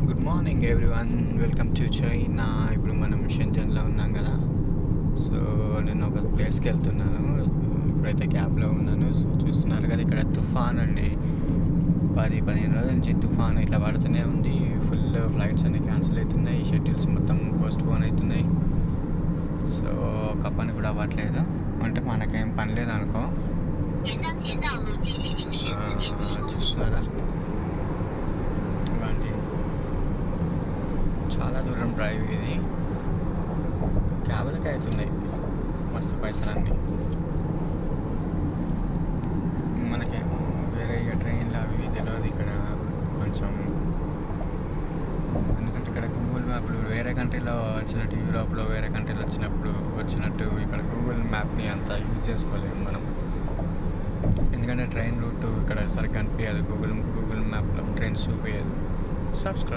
Good morning everyone, welcome to China. ఇప్పుడు మనం షెంజన్లో ఉన్నాం కదా. సో నేను ఒక ప్లేస్కి వెళ్తున్నాను. ఇప్పుడైతే క్యాబ్లో ఉన్నాను. సో చూస్తున్నారు కదా, ఇక్కడ తుఫాన్ అండి. 10-15 రోజుల నుంచి తుఫాన్ ఇట్లా పడుతూనే ఉంది. ఫుల్ ఫ్లైట్స్ అన్ని క్యాన్సిల్ అవుతున్నాయి, షెడ్యూల్స్ మొత్తం పోస్ట్ పోన్ అవుతున్నాయి. సో ఒక పని కూడా అవ్వట్లేదు. అంటే మనకేం పని లేదు అనుకో. చూస్తున్నారా, ఇలాంటి చాలా దూరం డ్రైవ్. ఇది క్యాబ్లకి అవుతున్నాయి మస్తు పైసలన్నీ. మనకేమో వేరే ట్రైన్లు అవి తెలియదు ఇక్కడ కొంచెం. ఎందుకంటే ఇక్కడ గూగుల్ మ్యాప్లు వేరే కంట్రీలో వచ్చినట్టు, యూరోప్లో వేరే కంట్రీలో వచ్చినట్టు ఇక్కడ గూగుల్ మ్యాప్ని అంతా యూజ్ చేసుకోలేము మనం. ఎందుకంటే ట్రైన్ రూట్ ఇక్కడ సరిగ్గా కనిపించదు. గూగుల్ మ్యాప్లో ట్రైన్స్ చూపించదు. సబ్స్క్రైబ్.